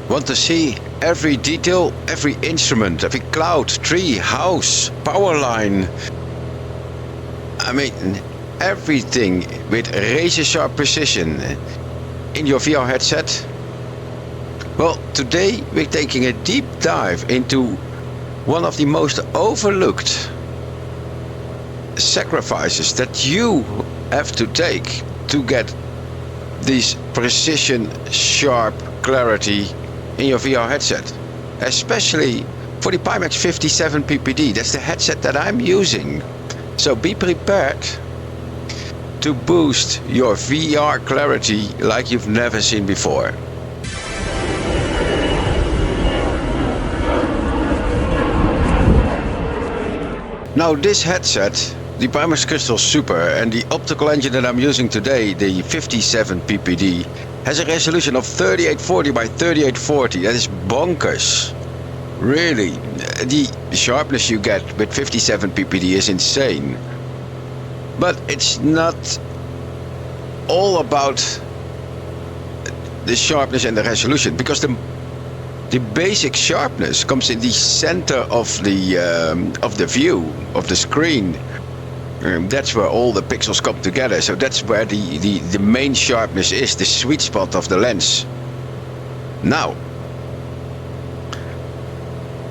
Want to see every detail, every instrument, every cloud, tree, house, power line. I mean, everything with razor sharp precision in your VR headset? Well, today we're taking a deep dive into one of the most overlooked sacrifices that you have to take to get this precision, sharp clarity in your VR headset. Especially for the Pimax 57 PPD. That's the headset that I'm using. So be prepared to boost your VR clarity like you've never seen before. Now this headset, the Pimax Crystal Super, and the optical engine that I'm using today, the 57 PPD, has a resolution of 3840 by 3840. That is bonkers. Really, the sharpness you get with 57 PPD is insane. But it's not all about the sharpness and the resolution, because the basic sharpness comes in the center of the view of the screen. That's where all the pixels come together. So that's where the main sharpness is, the sweet spot of the lens. Now,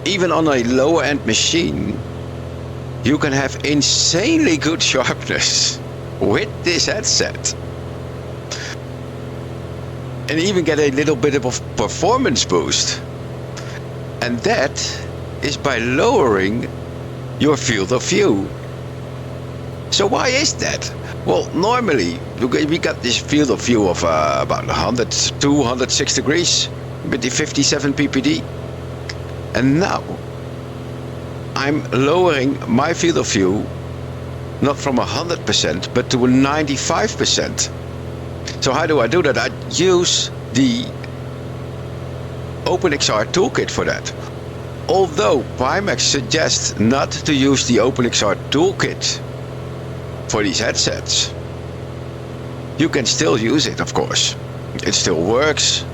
even on a lower end machine, you can have insanely good sharpness with this headset. And even get a little bit of performance boost. And that is by lowering your field of view. So why is that? Well, normally we got this field of view of about 100 to 106 degrees with the 57 PPD. And now I'm lowering my field of view not from 100% but to 95%. So how do I do that? I use the OpenXR toolkit for that. Although Pimax suggests not to use the OpenXR toolkit for these headsets, you can still use it, of course. It still works.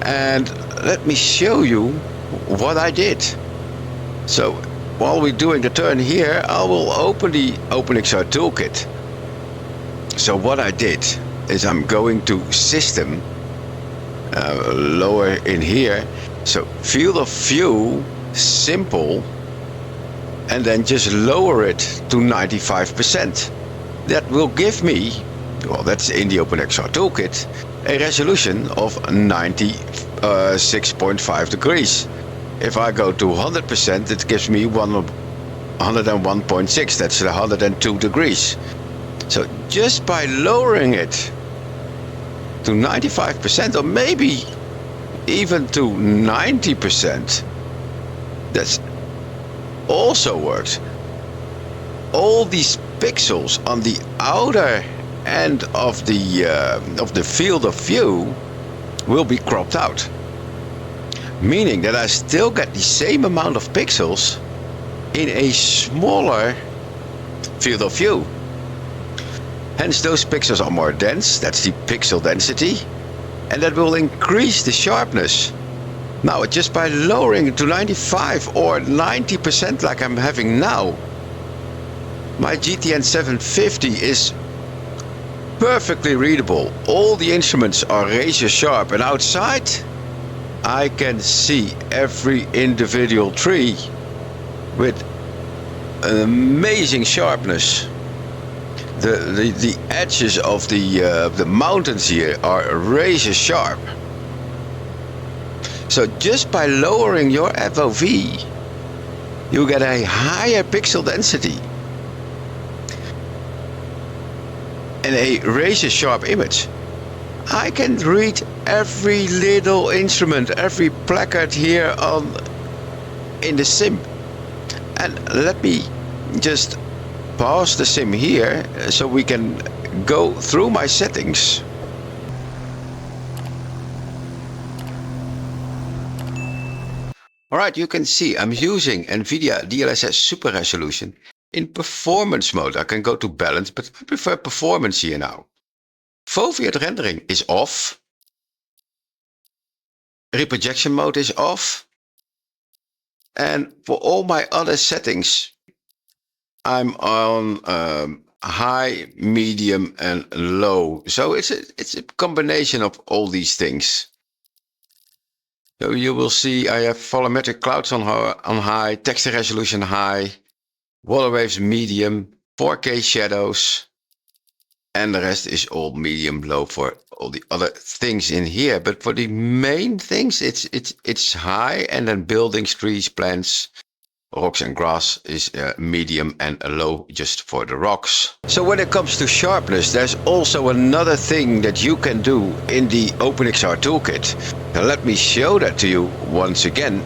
And let me show you what I did. So while we're doing the turn here, I will open the OpenXR toolkit. So what I did is I'm going to system, lower in here. So field of view, simple, and then just lower it to 95%. That will give me, well, that's in the OpenXR toolkit, a resolution of 96.5 degrees. If I go to 100%, it gives me 101.6. That's 102 degrees. So just by lowering it to 95%, or maybe even to 90%, that also works. All these pixels on the outer end of the field of view will be cropped out, meaning that I still get the same amount of pixels in a smaller field of view. Hence those pixels are more dense, that's the pixel density, and that will increase the sharpness. Now just by lowering it to 95 or 90% like I'm having now, my GTN 750 is perfectly readable. All the instruments are razor sharp, and outside I can see every individual tree with an amazing sharpness. The edges of the mountains here are razor sharp. So just by lowering your FOV, you get a higher pixel density and a razor sharp image. I can read every little instrument, every placard here in the sim. And let me just pause the sim here so we can go through my settings. Alright, you can see I'm using Nvidia DLSS Super Resolution in performance mode. I can go to balance, but I prefer performance here now. FOV rendering is off. reprojection mode is off. And for all my other settings, I'm on high, medium, and low. So it's a combination of all these things. So you will see I have volumetric clouds on high, texture resolution high, water waves medium, 4K shadows, and the rest is all medium low for all the other things in here. But for the main things, it's high, and then buildings, trees, plants, rocks and grass is medium, and low just for the rocks. So when it comes to sharpness, there's also another thing that you can do in the OpenXR toolkit. Now let me show that to you once again.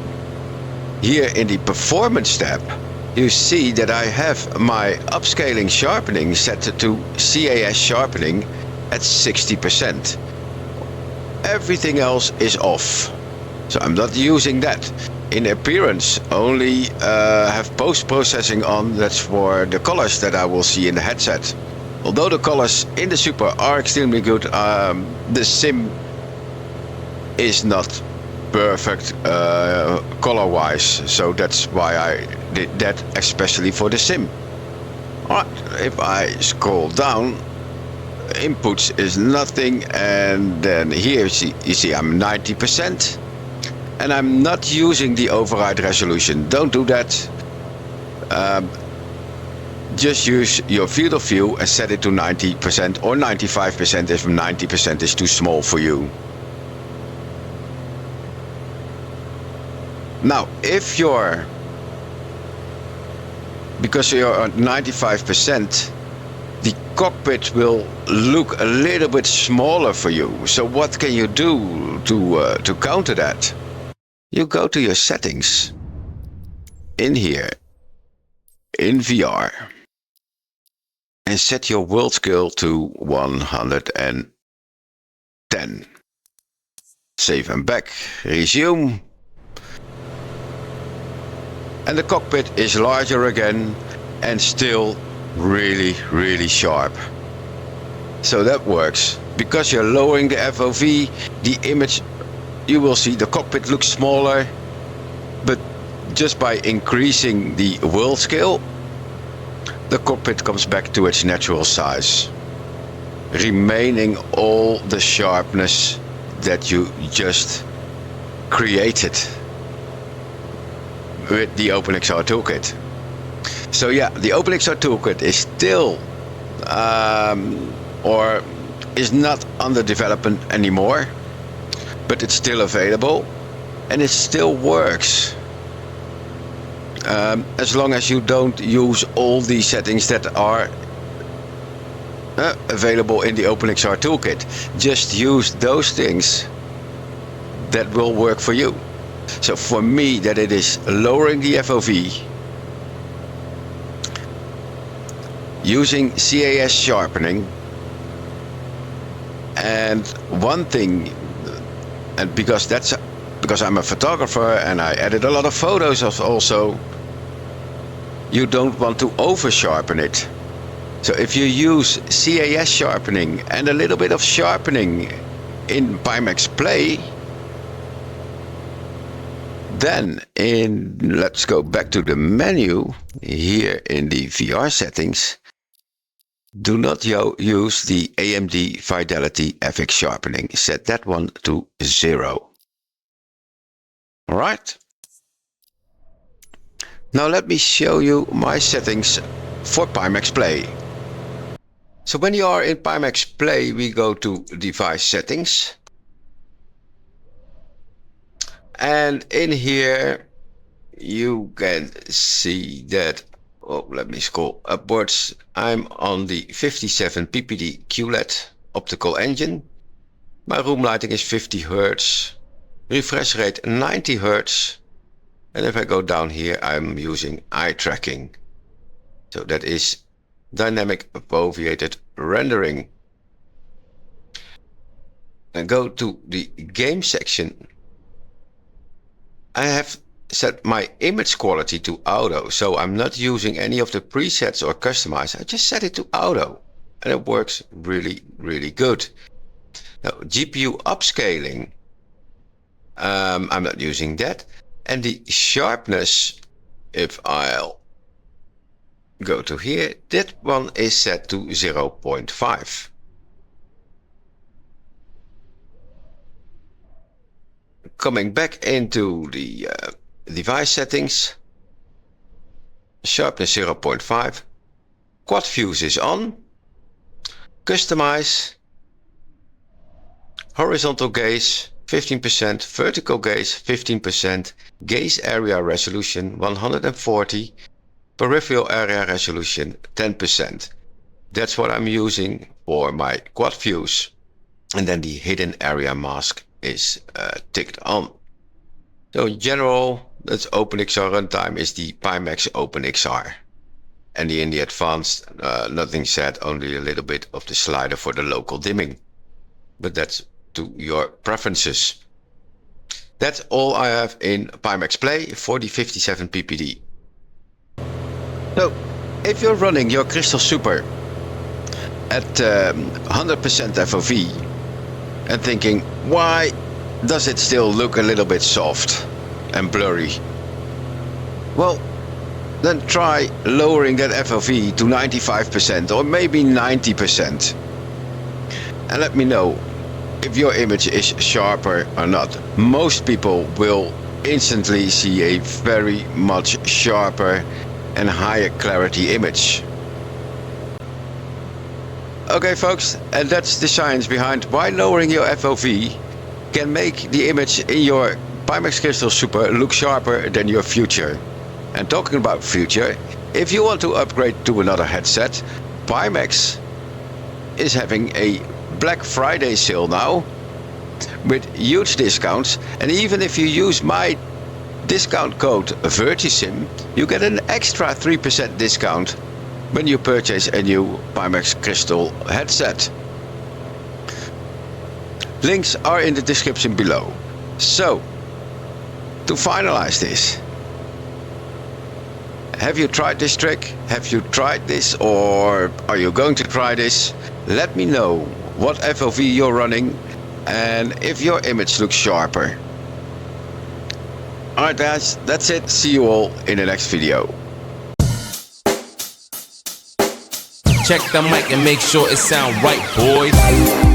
Here in the performance tab, you see that I have my upscaling sharpening set to CAS sharpening at 60%. Everything else is off, so I'm not using that. In appearance, only have post-processing on. That's for the colors that I will see in the headset. Although the colors in the Super are extremely good, the sim is not perfect color-wise, so that's why I did that especially for the sim. Alright, if I scroll down, inputs is nothing, and then here you see I'm 90%. And I'm not using the override resolution. Don't do that. Just use your field of view and set it to 90% or 95% if 90% is too small for you. Now, if because you're at 95%, the cockpit will look a little bit smaller for you. So what can you do to counter that? You go to your settings in here in VR and set your world scale to 110. Save and back, resume. And the cockpit is larger again and still really sharp. So that works. Because you're lowering the FOV, the image, you will see the cockpit looks smaller, but just by increasing the world scale, the cockpit comes back to its natural size, remaining all the sharpness that you just created with the OpenXR toolkit. So yeah, the OpenXR toolkit is still or is not under development anymore, but it's still available and it still works. As long as you don't use all the settings that are available in the OpenXR toolkit. Just use those things that will work for you. So for me, that it is lowering the FOV, using CAS sharpening, and one thing, and because I'm a photographer and I edit a lot of photos also, you don't want to over sharpen it. So if you use CAS sharpening and a little bit of sharpening in Pimax Play, then let's go back to the menu here in the VR settings. Do not use the AMD Fidelity FX sharpening. Set that one to 0. All right. Now let me show you my settings for Pimax Play. So when you are in Pimax Play, we go to device settings. And in here, you can see that, let me scroll upwards. I'm on the 57 ppd QLED optical engine. My room lighting is 50 Hz. Refresh rate 90 Hz. And if I go down here, I'm using eye tracking. So that is dynamic foveated rendering. And go to the game section. I have set my image quality to auto, so I'm not using any of the presets or customize. I just set it to auto and it works really good. Now GPU upscaling, I'm not using that. And the sharpness, if I'll go to here, that one is set to 0.5. Coming back into the device settings, sharpness 0.5, quad fuse is on, customize, horizontal gaze 15%, vertical gaze 15%, gaze area resolution 140, peripheral area resolution 10%. That's what I'm using for my quad fuse. And then the hidden area mask is ticked on. So in general, that's OpenXR runtime is the Pimax OpenXR. And in the advanced, nothing said, only a little bit of the slider for the local dimming. But that's to your preferences. That's all I have in Pimax Play for the 57 ppd. So if you're running your Crystal Super at 100% FOV and thinking, why does it still look a little bit soft and blurry? Well, then try lowering that FOV to 95% or maybe 90%. And let me know if your image is sharper or not. Most people will instantly see a very much sharper and higher clarity image. Okay folks, and that's the science behind why lowering your FOV can make the image in your Pimax Crystal Super look sharper than your future. And talking about future, if you want to upgrade to another headset, Pimax is having a Black Friday sale now with huge discounts, and even if you use my discount code VirtuSim, you get an extra 3% discount when you purchase a new Pimax Crystal headset. Links are in the description below. So, to finalize this, have you tried this trick? Have you tried this, or are you going to try this? Let me know what FOV you're running and if your image looks sharper. Alright guys, that's it. See you all in the next video. Check the mic and make sure it sound right, boys.